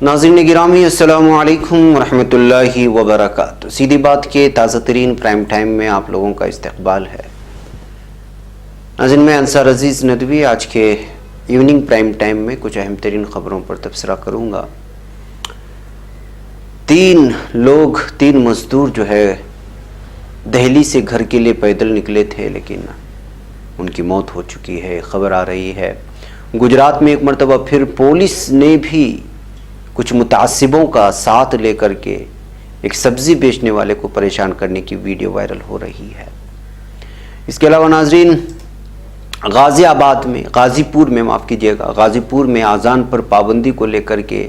नाज़रीन गिरामी अस्सलामु अलैकुम रहमतुल्लाहि व बरकातुहू। सीधी बात के ताज़ा तरीन प्राइम टाइम में आप लोगों का इस्तकबाल है। नाज़रीन मैं अंसार अजीज़ नदवी आज के इवनिंग प्राइम टाइम में कुछ अहम तरीन ख़बरों पर तबसरा करूँगा। तीन मज़दूर जो है दिल्ली से घर के लिए पैदल निकले थे, लेकिन उनकी मौत हो चुकी है। ख़बर आ रही है गुजरात में एक मरतबा फिर पुलिस ने भी कुछ मुतासिबों का साथ लेकर के एक सब्ज़ी बेचने वाले को परेशान करने की वीडियो वायरल हो रही है। इसके अलावा नाजरीन गाज़ीपुर में आज़ान पर पाबंदी को लेकर के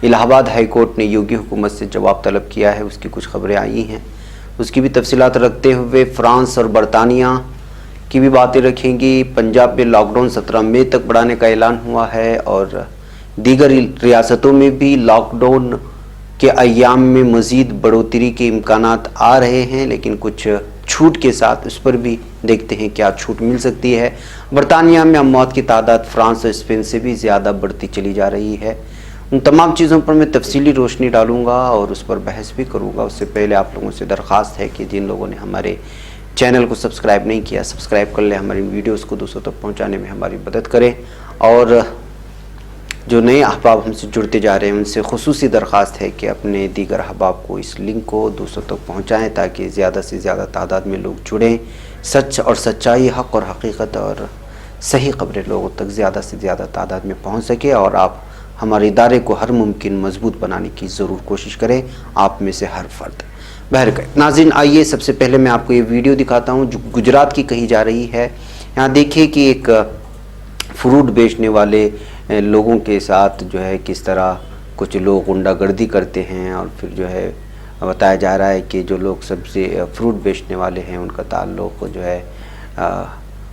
इलाहाबाद हाई कोर्ट ने योगी हुकूमत से जवाब तलब किया है। उसकी कुछ खबरें आई हैं, उसकी भी तफसीलात रखते हुए फ्रांस और बरतानिया की भी बातें रखेंगी। पंजाब में लॉकडाउन 17 मई तक बढ़ाने का ऐलान हुआ है और दीगर रियासतों में भी लॉकडाउन के अय्याम में मज़ीद बढ़ोतरी के इम्कानात आ रहे हैं, लेकिन कुछ छूट के साथ। उस पर भी देखते हैं क्या छूट मिल सकती है। बरतानिया में अमवात की तादाद फ्रांस और स्पेन से भी ज़्यादा बढ़ती चली जा रही है। उन तमाम चीज़ों पर मैं तफसीली रोशनी डालूंगा और उस पर बहस भी करूंगा। उससे पहले आप लोगों से दरख्वास्त है कि जिन लोगों ने हमारे चैनल को सब्सक्राइब नहीं किया, सब्सक्राइब कर लें। हमारी वीडियोज़ को दूसरों तक पहुँचाने में हमारी मदद करें और जो नए अहबाब हमसे जुड़ते जा रहे हैं उनसे खुसूसी दरख्वास्त है कि अपने दीगर अहबाब को इस लिंक को दूसरों तक पहुँचाएँ ताकि ज़्यादा से ज़्यादा तादाद में लोग जुड़ें। सच और सच्चाई, हक़ और हकीकत और सही खबरें लोगों तक ज़्यादा से ज़्यादा तादाद में पहुँच सके और आप हमारे इदारे को हर मुमकिन मजबूत बनाने की ज़रूर कोशिश करें, आप में से हर फर्द। बहरकैफ नाज़रीन आइए सबसे पहले मैं आपको ये वीडियो दिखाता हूँ जो गुजरात की कही जा रही है। यहाँ देखिए कि एक फ्रूट बेचने वाले लोगों के साथ जो है किस तरह कुछ लोग गुंडागर्दी करते हैं और फिर जो है बताया जा रहा है कि जो लोग सबसे फ्रूट बेचने वाले हैं उनका ताल्लुक़ जो है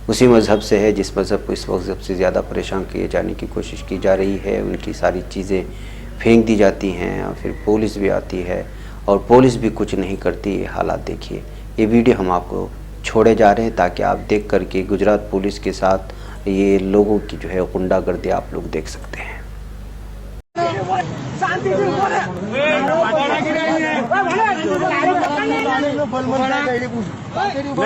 उसी मज़हब से है जिस मज़हब को इस वक्त सबसे ज़्यादा परेशान किए जाने की कोशिश की जा रही है। उनकी सारी चीज़ें फेंक दी जाती हैं और फिर पुलिस भी आती है और पुलिस भी कुछ नहीं करती। ये हालात देखिए। ये वीडियो हम आपको छोड़े जा रहे हैं ताकि आप देख कर के गुजरात पुलिस के साथ ये लोगों की जो है गुंडागर्दी आप लोग देख सकते हैं।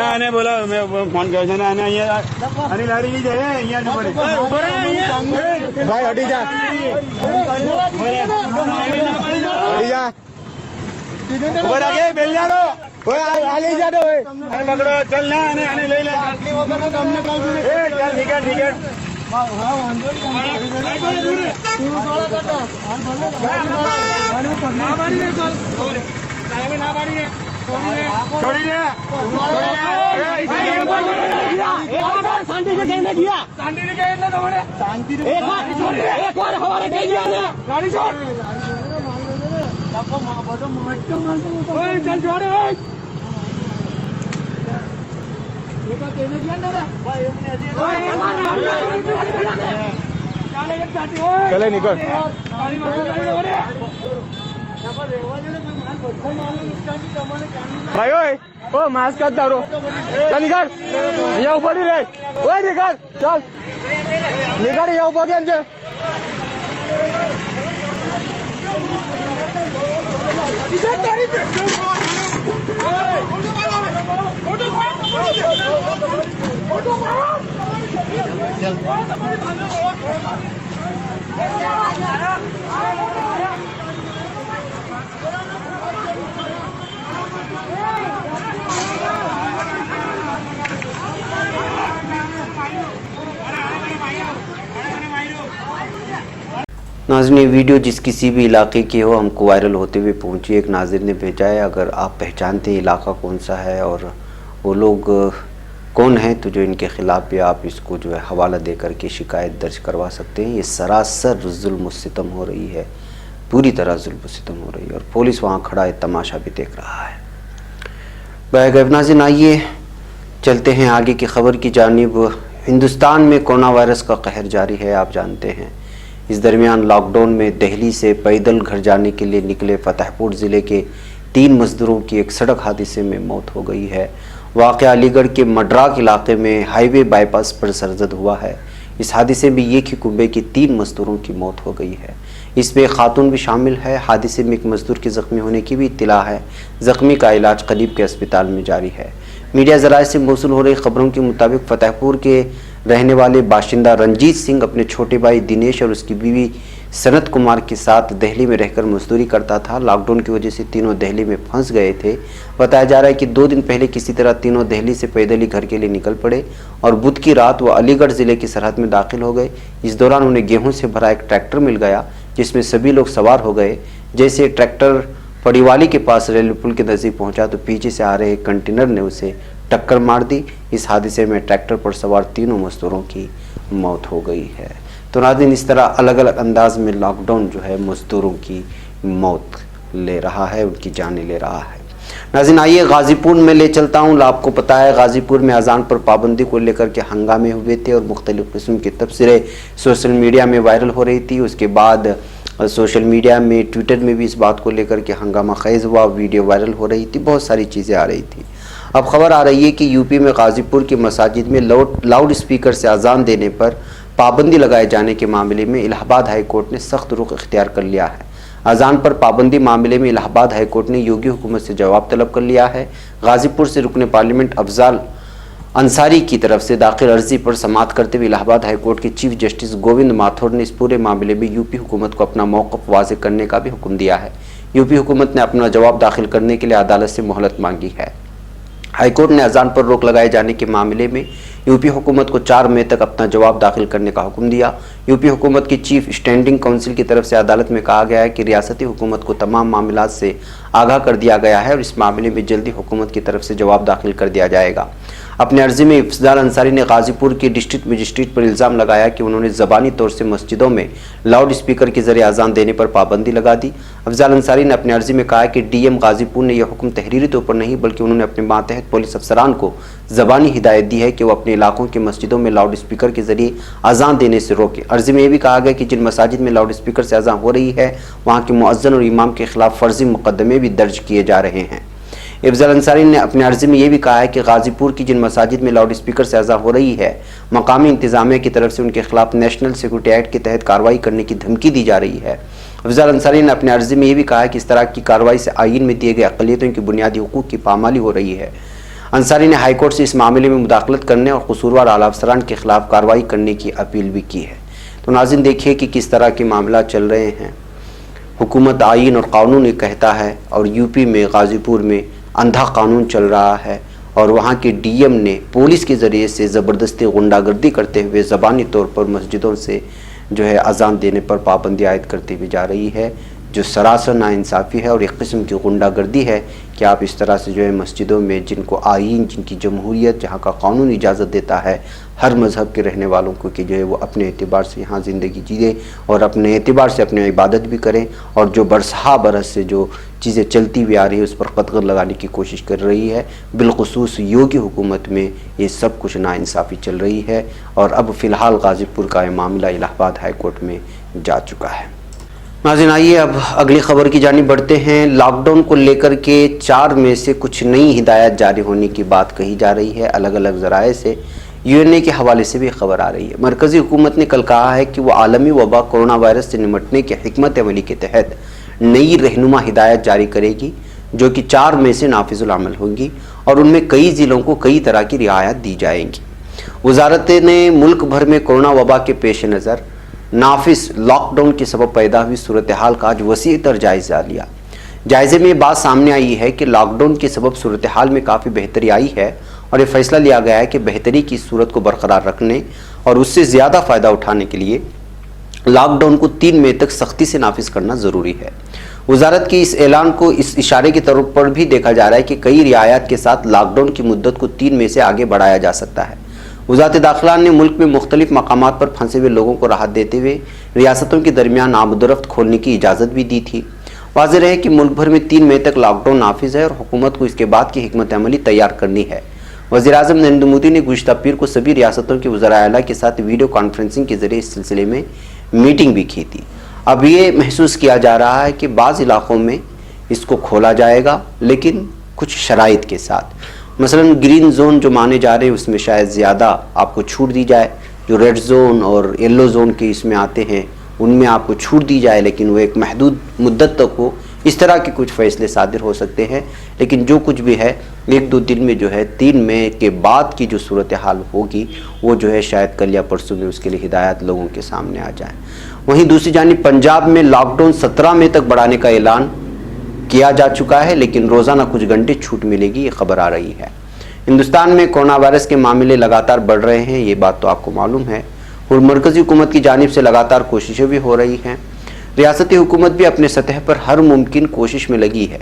आने बोला मैं फोन कर देना आने अरे लाड़ी नहीं जाए यहाँ भाई हटी जा ऊपर आगे बेल जा दो आगे जा दो पकड़ो चल ना आने ले ले चल ठीक है छोड़ी दे शांति से कहने दिया शांति से कहने तो बड़े शांति एक बार हमारे कह दिया गाड़ी छोड़ चल छोड़े चले निकल भाई ओए ओ मास्क का दारो चल निकल यहाँ ऊपर ही रहे ओए निकल चल निकल यहाँ ऊपर के नाज़रीन ये वीडियो जिस किसी भी इलाके की हो हमको वायरल होते हुए पहुंची। एक नाज़रीन ने भेजा है। अगर आप पहचानते हैं इलाका कौन सा है और वो लोग कौन हैं तो जो इनके ख़िलाफ़ भी आप इसको जो है हवाला दे कर के शिकायत दर्ज करवा सकते हैं। ये सरासर जुल्म सितम हो रही है, पूरी तरह जुल्म सितम हो रही है और पुलिस वहाँ खड़ा है तमाशा भी देख रहा है। बहरकैफ नाज़रीन आइए चलते हैं आगे की ख़बर की जानिब। हिंदुस्तान में कोरोना वायरस का कहर जारी है, आप जानते हैं। इस दरमियान लॉकडाउन में दिल्ली से पैदल घर जाने के लिए निकले फतेहपुर ज़िले के 3 मज़दूरों की एक सड़क हादसे में मौत हो गई है। वाक़या अलीगढ़ के मड्राक इलाके में हाईवे बाईपास पर सरजद हुआ है। इस हादसे में एक ही कुंबे के 3 मज़दूरों की मौत हो गई है। इसमें खातून भी शामिल है। हादसे में एक मजदूर के ज़ख्मी होने की भी इत्तला है। ज़ख्मी का इलाज करीब के अस्पताल में जारी है। मीडिया ज़राए से मौसूल हो रही खबरों के मुताबिक फतेहपुर के रहने वाले बाशिंदा रंजीत सिंह अपने छोटे भाई दिनेश और उसकी बीवी सनत कुमार के साथ दिल्ली में रहकर मजदूरी करता था। लॉकडाउन की वजह से तीनों दिल्ली में फंस गए थे। बताया जा रहा है कि 2 दिन पहले किसी तरह तीनों दिल्ली से पैदल ही घर के लिए निकल पड़े और बुध की रात वो अलीगढ़ ज़िले की सरहद में दाखिल हो गए। इस दौरान उन्हें गेहूं से भरा एक ट्रैक्टर मिल गया जिसमें सभी लोग सवार हो गए। जैसे ट्रैक्टर पड़ीवाली के पास रेलवे पुल के नज़दीक पहुंचा तो पीछे से आ रहे कंटेनर ने उसे टक्कर मार दी। इस हादसे में ट्रैक्टर पर सवार तीनों मजदूरों की मौत हो गई है। तो नाज़रीन, इस तरह अलग अलग अंदाज में लॉकडाउन जो है मजदूरों की मौत ले रहा है, उनकी जानें ले रहा है। नाज़रीन, आइए गाज़ीपुर में ले चलता हूँ। आपको पता है गाज़ीपुर में अजान पर पाबंदी को लेकर के हंगामे हुए थे और मुख्तलिफ़ किस्म की तफसीरें सोशल मीडिया में वायरल हो रही थी। उसके बाद सोशल मीडिया में ट्विटर में भी इस बात को लेकर के हंगामा खेज़ हुआ, वीडियो वायरल हो रही थी, बहुत सारी चीज़ें आ रही थी। अब खबर आ रही है कि यूपी में गाज़ीपुर की मसाजिद में लाउड स्पीकर से अजान देने पर पाबंदी लगाए जाने के मामले में इलाहाबाद हाई कोर्ट ने सख्त रुख इख्तियार कर लिया है। अजान पर पाबंदी मामले में इलाहाबाद हाई कोर्ट ने योगी हुकूमत से जवाब तलब कर लिया है। गाज़ीपुर से रुकने पार्लियामेंट अफजाल अंसारी की तरफ से दाखिल अर्जी पर समाअत करते हुए इलाहाबाद हाई कोर्ट के चीफ जस्टिस गोविंद माथुर ने इस पूरे मामले में यूपी हुकूमत को अपना मौक़िफ़ वाज़ेह करने का भी हुक्म दिया है। यूपी हुकूमत ने अपना जवाब दाखिल करने के लिए अदालत से मोहलत मांगी है। हाईकोर्ट ने अजान पर रोक लगाए जाने के मामले में यूपी हुकूमत को 4 मई तक अपना जवाब दाखिल करने का हुक्म दिया। यूपी हुकूमत की चीफ स्टैंडिंग काउंसिल की तरफ से अदालत में कहा गया है कि रियासती हुकूमत को तमाम मामलात से आगाह कर दिया गया है और इस मामले में जल्दी हुकूमत की तरफ से जवाब दाखिल कर दिया जाएगा। अपने अर्जी में अफजाल अंसारी ने गाज़ीपुर के डिस्ट्रिक्ट मजिस्ट्रेट पर इल्ज़ाम लगाया कि उन्होंने ज़बानी तौर से मस्जिदों में लाउड स्पीकर के जरिए अजान देने पर पाबंदी लगा दी। अफजाल अंसारी ने अपने अर्जी में कहा कि डीएम गाज़ीपुर ने यह हुक्म तहरीरी तौर पर नहीं बल्कि उन्होंने अपने मातहत पुलिस अफसरान को ज़बानी हिदायत दी है कि वो अपने इलाकों की मस्जिदों में लाउड स्पीकर के जरिए अजान देने से रोके। अर्जी में यह भी कहा गया कि जिन मसाजिद में लाउड स्पीकर से अजान हो रही है वहाँ के मुअज्जिन और इमाम के खिलाफ फर्जी मुकदमे भी दर्ज किए जा रहे हैं। अफजाल अंसारी ने अपने अर्जी में यह भी कहा है कि गाज़ीपुर की जिन मसाजिद में लाउड स्पीकर से अज़ान हो रही है मकामी इंतज़ामिया की तरफ से उनके खिलाफ नेशनल सिक्योरिटी एक्ट के तहत कार्रवाई करने की धमकी दी जा रही है। अफजाल अंसारी ने अपने अर्जी में यह भी कहा है कि इस तरह की कार्रवाई से आईन में दिए गए अक़लियतों की बुनियादी हुकूक़ की पामाली हो रही है। अंसारी ने हाईकोर्ट से इस मामले में मुदाखलत करने और कसूरवार आला अफसरान के खिलाफ कार्रवाई करने की अपील भी की है। तो नाज़रीन, देखिए कि किस तरह के मामला चल रहे हैं। हुकूमत आईन और कानून ये कहता है और यूपी में गाज़ीपुर में अंधा कानून चल रहा है और वहाँ के डीएम ने पुलिस के ज़रिए से ज़बरदस्ती गुंडागर्दी करते हुए ज़बानी तौर पर मस्जिदों से जो है अजान देने पर पाबंदी आयद करती हुई जा रही है, जो सरासर नाइंसाफ़ी है और एक किस्म की गुंडागर्दी है कि आप इस तरह से जो है मस्जिदों में जिनको आईन, जिनकी जमहूरियत, जहाँ का कानून इजाज़त देता है हर मज़हब के रहने वालों को कि जो है वो अपने एतबार से यहाँ ज़िंदगी जिए और अपने एतबार से अपनी इबादत भी करें और जो बरसहा बरस से जो चीज़ें चलती हुई आ रही है उस पर कदगन लगाने की कोशिश कर रही है। बिलखुसूस योगी हुकूमत में ये सब कुछ नाइंसाफ़ी चल रही है और अब फ़िलहाल गाज़ीपुर का ये मामला इलाहाबाद हाई कोर्ट में जा चुका है। नाज़रीन, आइए अब अगली खबर की जानिब बढ़ते हैं। लॉकडाउन को लेकर के 4 में से कुछ नई हिदायत जारी होने की बात कही जा रही है। अलग अलग ज़राए से यूएनए के हवाले से भी खबर आ रही है। मरकज़ी हुकूमत ने कल कहा है कि वो आलमी वबा कोरोना वायरस से निमटने की हिकमत अमली के तहत नई रहनुमा हिदायत जारी करेगी जो कि 4 में से नाफिजुल अमल होंगी और उनमें कई ज़िलों को कई तरह की रियायत दी जाएंगी। वजारत ने मुल्क भर में कोरोना वबा के पेश नज़र नाफिस लॉकडाउन के सबब पैदा हुई सूरत हाल का आज वसी तर जायज़ा लिया। जायज़े में बात सामने आई है कि लॉकडाउन के सबब सूरत हाल में काफ़ी बेहतरी आई है और ये फैसला लिया गया है कि बेहतरी की सूरत को बरकरार रखने और उससे ज़्यादा फ़ायदा उठाने के लिए लॉकडाउन को 3 मई तक सख्ती से नाफिज करना ज़रूरी है। वजारत के इस ऐलान को इस इशारे के तौर पर भी देखा जा रहा है कि कई रियायत के साथ लॉकडाउन की मुद्दत को 3 मई से आगे बढ़ाया जा सकता है। वज़ारत दाखिला ने मुल्क में मुख्तलिफ मकामात पर फंसे हुए लोगों को राहत देते हुए रियासतों के दरमियान आमदोरफ्त खोलने की इजाज़त भी दी थी। वाज़ेह रहे कि मुल्क भर में 3 मई तक लॉकडाउन नाफिज है और हुकूमत को इसके बाद की हिकमत अमली तैयार करनी है। वज़ीर-ए-आज़म नरेंद्र मोदी ने गुज़िश्ता पीर को सभी रियासतों के वज़राए आला के साथ वीडियो कॉन्फ्रेंसिंग के जरिए इस सिलसिले में मीटिंग भी की थी। अब ये महसूस किया जा रहा है कि बाज़ इलाक़ों में इसको खोला जाएगा लेकिन कुछ शराइत के साथ। मसलन ग्रीन जोन जो माने जा रहे हैं उसमें शायद ज़्यादा आपको छूट दी जाए, जो रेड जोन और येलो जोन के इसमें आते हैं उनमें आपको छूट दी जाए, लेकिन वो एक महदूद मुद्दत तक हो, इस तरह के कुछ फैसले सादिर हो सकते हैं। लेकिन जो कुछ भी है 1-2 दिन में जो है 3 मई के बाद की जो सूरत हाल होगी वो जो है शायद कल या परसों में उसके लिए हिदायत लोगों के सामने आ जाए। वहीं दूसरी जानिब पंजाब में लॉकडाउन 17 मई तक बढ़ाने का ऐलान किया जा चुका है, लेकिन रोज़ाना कुछ घंटे छूट मिलेगी, ये खबर आ रही है। हिंदुस्तान में कोरोना वायरस के मामले लगातार बढ़ रहे हैं, ये बात तो आपको मालूम है, और मरकज़ी हुकूमत की जानिब से लगातार कोशिशें भी हो रही हैं। रियासती हुकूमत भी अपने सतह पर हर मुमकिन कोशिश में लगी है।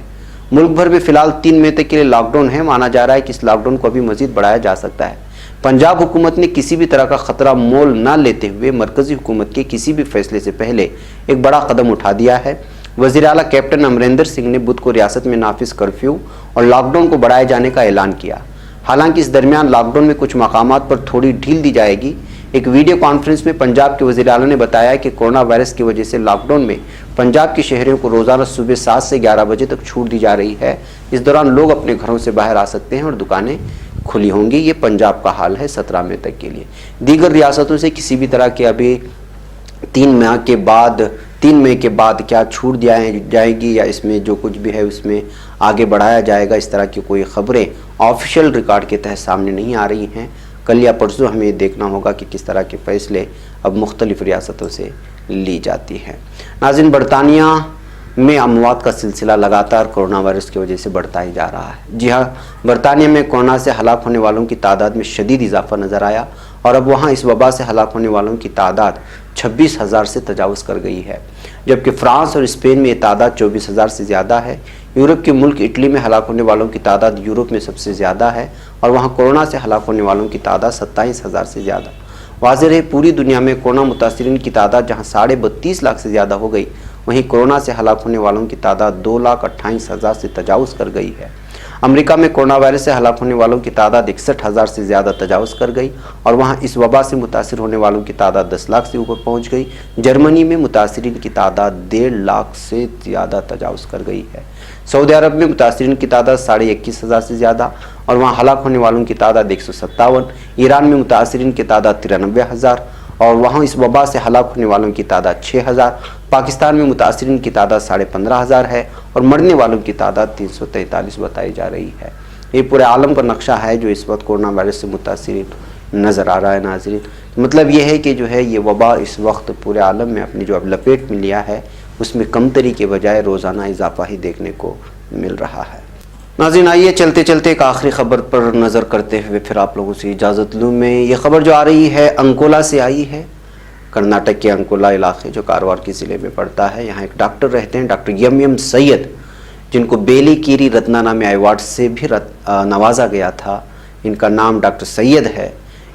मुल्क भर में फिलहाल 3 मई तक के लिए लॉकडाउन है। माना जा रहा है कि इस लॉकडाउन को अभी मजीद बढ़ाया जा सकता है। पंजाब हुकूमत ने किसी भी तरह का खतरा मोल न लेते हुए मरकज़ी हुकूमत के किसी भी फैसले से पहले एक बड़ा कदम उठा दिया है। वज़ीर आला कैप्टन अमरिंदर सिंह ने बुध को रियासत में नाफिज कर्फ्यू और लॉकडाउन को बढ़ाए जाने का ऐलान किया। हालांकि इस दरमियान लॉकडाउन में कुछ मकामात पर थोड़ी ढील दी जाएगी। एक वीडियो कॉन्फ्रेंस में पंजाब के वज़ीर आला ने बताया कि कोरोना वायरस की वजह से लॉकडाउन में पंजाब के शहरियों को रोज़ाना सुबह 7 से 11 बजे तक छूट दी जा रही है। इस दौरान लोग अपने घरों से बाहर आ सकते हैं और दुकानें खुली होंगी। ये पंजाब का हाल है 17 मई तक के लिए। दीगर रियासतों से किसी भी तरह के अभी 3 मई के बाद क्या छूट जाएगी या इसमें जो कुछ भी है उसमें आगे बढ़ाया जाएगा, इस तरह की कोई खबरें ऑफिशियल रिकॉर्ड के तहत सामने नहीं आ रही हैं। कल या परसों हमें देखना होगा कि किस तरह के फैसले अब मुख्तलिफ रियासतों से ली जाती हैं। नाज़रीन, बरतानिया में अमवात का सिलसिला लगातार कोरोना वायरस की वजह से बढ़ता ही जा रहा है। जी हाँ, बरतानिया में कोरोना से हलाक होने वालों की तादाद में शदीद इजाफा नज़र आया और अब वहाँ इस वबा से हलाक होने वालों की तादाद 26,000 से तजावज़ कर गई है, जबकि फ्रांस और स्पेन में ये तादाद 24,000 से ज़्यादा है। यूरोप के मुल्क इटली में हलाक होने वालों की तादाद यूरोप में सबसे ज़्यादा है और वहाँ कोरोना से हलाक होने वालों की तादाद 27,000 से ज़्यादा। वाज़ेह है, पूरी दुनिया में कोरोना मुतासिरीन की तादाद जहाँ 32.5 लाख से ज़्यादा हो गई, वहीं कोरोना से हलाक होने वालों की तादाद 2,28,000 से तजावज़ कर गई है। अमेरिका में कोरोना वायरस से हलाक होने वालों की तादाद 61,000 से ज़्यादा तजावज़ कर गई और वहाँ इस वबा से मुतासिर होने वालों की तादाद 10 लाख से ऊपर पहुँच गई। जर्मनी में मुतासिरीन की तादाद 1.5 लाख से ज़्यादा तजावज़ कर गई है। सऊदी अरब में मुतासिरीन की तादाद 21,500 से ज़्यादा और वहाँ हलाक होने वालों की तादाद 157। ईरान में मुतासिरीन की तादाद 93,000 और वहाँ इस वबा से हलाक होने वालों की तादाद 6,000। पाकिस्तान में मुतासिरीन की तादाद 15,500 है और मरने वालों की तादाद 343 बताई जा रही है। ये पूरे आलम का नक्शा है जो इस वक्त कोरोना वायरस से मुतासिरीन नज़र आ रहा है। नाज़रीन, मतलब ये है कि जो है ये वबा इस वक्त पूरे आलम में अपनी जो अब लपेट में लिया है उसमें कमतरी के बजाय रोज़ाना इजाफा ही देखने को मिल रहा है। नाज़रीन, आइए चलते चलते एक आखिरी खबर पर नज़र करते हुए फिर आप लोगों से इजाज़त लूँ। मैं ये खबर जो आ रही है अंकोला से आई है। कर्नाटक के अंकोला इलाके जो कारवार के ज़िले में पड़ता है, यहाँ एक डॉक्टर रहते हैं, डॉक्टर एम सैयद, जिनको बेलीकीरी रत्ना नामी अवार्ड से भी नवाजा गया था। इनका नाम डॉक्टर सैयद है।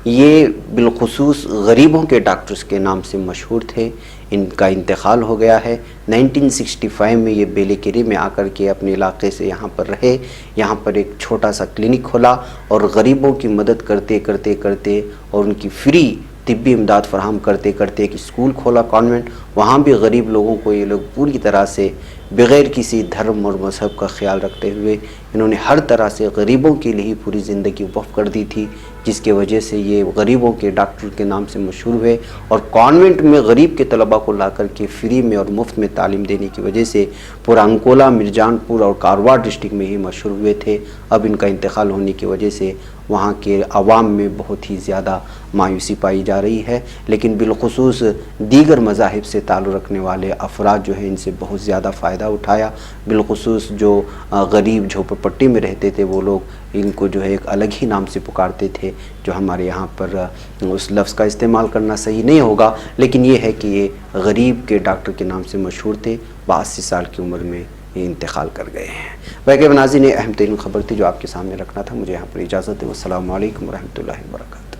ये बिलखुसूस गरीबों के डॉक्टर्स के नाम से मशहूर थे। इनका इंतकाल हो गया है। 1965 में ये बेलीकीरी में आकर के अपने इलाके से यहाँ पर रहे। यहाँ पर एक छोटा सा क्लिनिक खोला और गरीबों की मदद करते करते करते और उनकी फ्री तिब्बी इमदाद फराहम करते करते एक स्कूल खोला, कॉन्वेंट। वहाँ भी गरीब लोगों को ये लोग पूरी तरह से बग़ैर किसी धर्म और मज़हब का ख्याल रखते हुए इन्होंने हर तरह से गरीबों के लिए ही पूरी ज़िंदगी वक़्फ़ कर दी थी, जिसके वजह से ये गरीबों के डॉक्टर के नाम से मशहूर हुए और कॉन्वेंट में गरीब के तलबा को ला कर के फ्री में और मुफ्त में तालीम देने की वजह से पूरा अंकोला, मिर्जानपुर और कारवार डिस्ट्रिक्ट में ही मशहूर हुए थे। अब इनका इंतकाल होने की वजह से वहाँ के अवाम में बहुत ही ज़्यादा मायूसी पाई जा रही है, लेकिन बिलखुसूस दीगर मज़ाहिब से ताल्लुक़ रखने वाले अफराद जो हैं इनसे बहुत ज़्यादा फ़ायदा उठाया। बिलखुसूस जो गरीब झोपड़पट्टी में रहते थे वो लोग इनको जो है एक अलग ही नाम से पुकारते थे, जो हमारे यहाँ पर उस लफ्ज़ का इस्तेमाल करना सही नहीं होगा, लेकिन ये है कि ये गरीब के डॉक्टर के नाम से मशहूर थे। 82 साल की उम्र में ये इंतकाल कर गए हैं। वैके नाज़रीन, अहम तरीन खबर थी जो आपके सामने रखना था। मुझे यहाँ पर इजाज़त है। अस्सलामु अलैकुम वरहमतुल्लाहि वबरकातुहू।